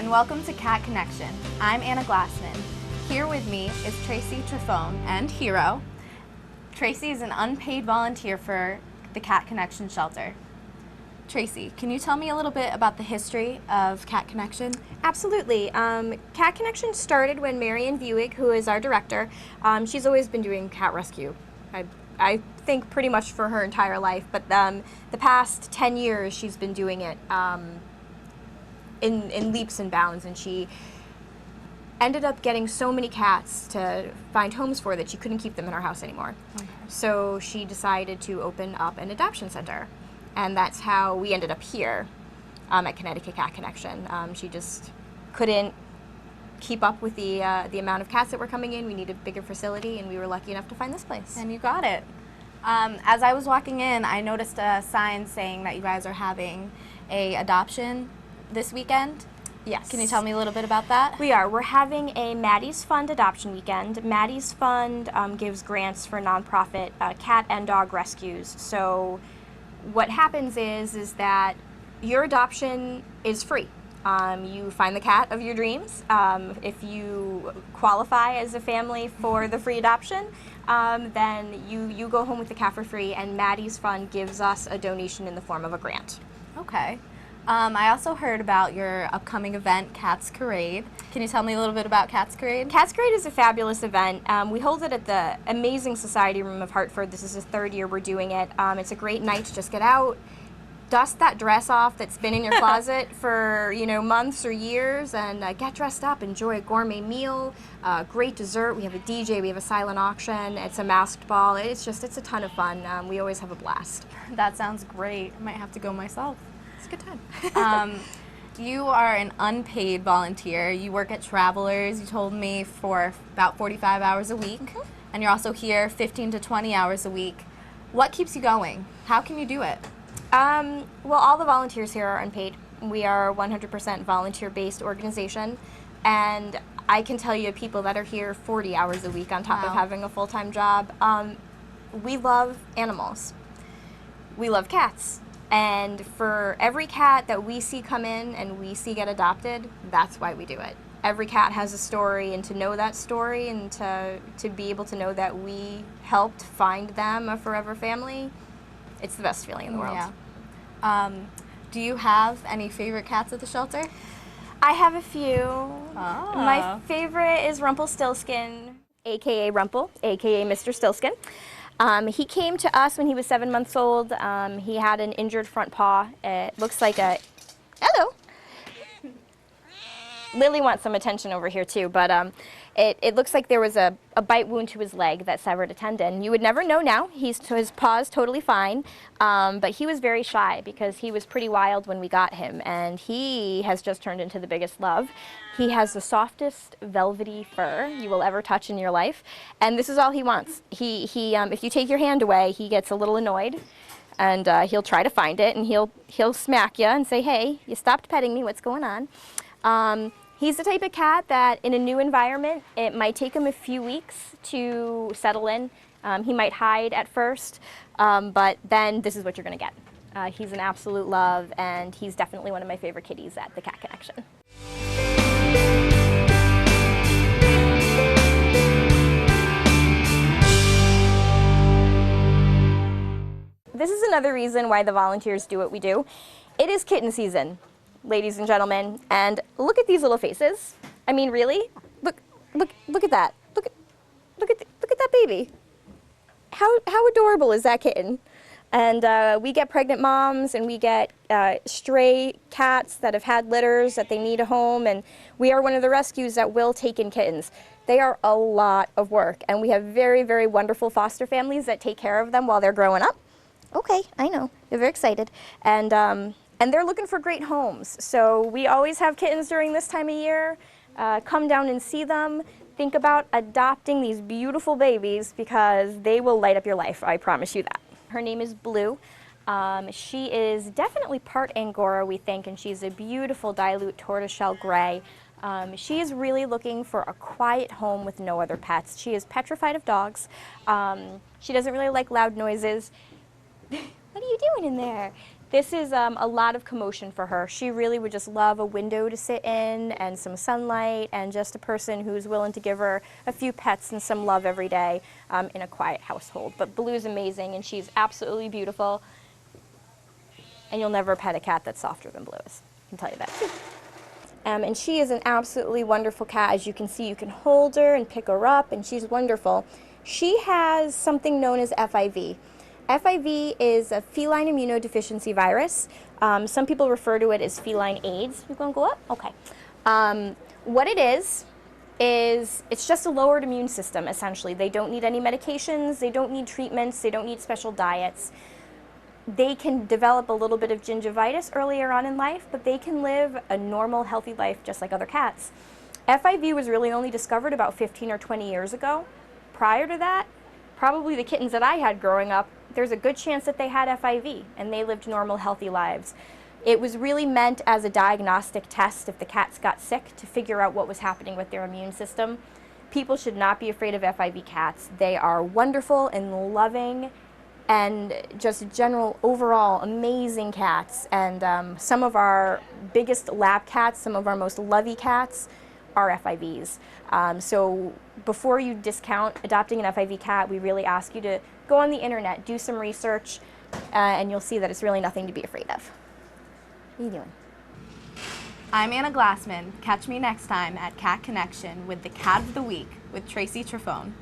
and welcome to Cat Connection. I'm Anna Glassman. Here with me is Tracy Trefone and Hero. Tracy is an unpaid volunteer for the Cat Connection shelter. Tracy, can you tell me a little bit about the history of Cat Connection? Absolutely. Cat Connection started when Marian Buick, who is our director, she's always been doing cat rescue. I think pretty much for her entire life, but the past 10 years she's been doing it in leaps and bounds, and she ended up getting so many cats to find homes for that she couldn't keep them in her house anymore. Okay. So she decided to open up an adoption center, and that's how we ended up here at Connecticut Cat Connection. She just couldn't keep up with the amount of cats that were coming in. We needed a bigger facility, and we were lucky enough to find this place. And you got it. As I was walking in, I noticed a sign saying that you guys are having a adoption this weekend. Yes. Can you tell me a little bit about that? We are. We're having a Maddie's Fund adoption weekend. Maddie's Fund gives grants for nonprofit cat and dog rescues. So what happens is that your adoption is free. You find the cat of your dreams. If you qualify as a family for the free adoption, then you go home with the cat for free, and Maddie's Fund gives us a donation in the form of a grant. Okay. I also heard about your upcoming event, Cats Parade. Can you tell me a little bit about Cats Parade? Cats Parade is a fabulous event. We hold it at the amazing Society Room of Hartford. This is the third year we're doing it. It's a great night to just get out, dust that dress off that's been in your closet for months or years, and get dressed up, enjoy a gourmet meal, great dessert. We have a DJ, we have a silent auction, it's a masked ball. It's a ton of fun. We always have a blast. That sounds great. I might have to go myself. It's a good time. You are an unpaid volunteer. You work at Travelers, you told me, for about 45 hours a week, and you're also here 15 to 20 hours a week. What keeps you going? How can you do it? Well, all the volunteers here are unpaid. We are a 100% volunteer-based organization, and I can tell you people that are here 40 hours a week on top of having a full-time job. We love animals. We love cats. And for every cat that we see come in and we see get adopted, that's why we do it. Every cat has a story, and to know that story and to be able to know that we helped find them a forever family, it's the best feeling in the world. Yeah. Do you have any favorite cats at the shelter? I have a few. Oh. My favorite is Rumplestiltskin, a.k.a. Rumple, a.k.a. Mr. Stiltskin. He came to us when he was 7 months old. He had an injured front paw. It looks like a... Hello. Lily wants some attention over here too, but it looks like there was a bite wound to his leg that severed a tendon. You would never know now. His paw's totally fine, but he was very shy because he was pretty wild when we got him, and he has just turned into the biggest love. He has the softest velvety fur you will ever touch in your life, and this is all he wants. If you take your hand away, he gets a little annoyed, and he'll try to find it, and he'll smack you and say, "Hey, you stopped petting me. What's going on?" He's the type of cat that in a new environment, it might take him a few weeks to settle in. He might hide at first, but then this is what you're going to get. He's an absolute love, and he's definitely one of my favorite kitties at the Cat Connection. This is another reason why the volunteers do what we do. It is kitten season, ladies and gentlemen, and look at these little faces. I mean, really? Look at that. Look at that baby. How adorable is that kitten? And we get pregnant moms, and we get stray cats that have had litters that they need a home, and we are one of the rescues that will take in kittens. They are a lot of work, and we have very, very wonderful foster families that take care of them while they're growing up. Okay, I know. They're very excited. And they're looking for great homes. So we always have kittens during this time of year. Come down and see them. Think about adopting these beautiful babies because they will light up your life. I promise you that. Her name is Blue. She is definitely part Angora, we think, and she's a beautiful dilute tortoiseshell gray. She is really looking for a quiet home with no other pets. She is petrified of dogs. She doesn't really like loud noises. What are you doing in there? This is a lot of commotion for her. She really would just love a window to sit in and some sunlight and just a person who's willing to give her a few pets and some love every day in a quiet household. But Blue's amazing and she's absolutely beautiful. And you'll never pet a cat that's softer than Blue is. I can tell you that too. And she is an absolutely wonderful cat. As you can see, you can hold her and pick her up and she's wonderful. She has something known as FIV. FIV is a feline immunodeficiency virus. Some people refer to it as feline AIDS. You going to go up? Okay. What it is it's just a lowered immune system, essentially. They don't need any medications, they don't need treatments, they don't need special diets. They can develop a little bit of gingivitis earlier on in life, but they can live a normal, healthy life just like other cats. FIV was really only discovered about 15 or 20 years ago. Prior to that, probably the kittens that I had growing up, there's a good chance that they had FIV and they lived normal, healthy lives. It was really meant as a diagnostic test if the cats got sick to figure out what was happening with their immune system. People should not be afraid of FIV cats. They are wonderful and loving and just general overall amazing cats. And some of our biggest lab cats, some of our most lovey cats are FIVs. So before you discount adopting an FIV cat, we really ask you to go on the internet, do some research, and you'll see that it's really nothing to be afraid of. What are you doing? I'm Anna Glassman. Catch me next time at Cat Connection with the Cat of the Week with Tracy Trefone.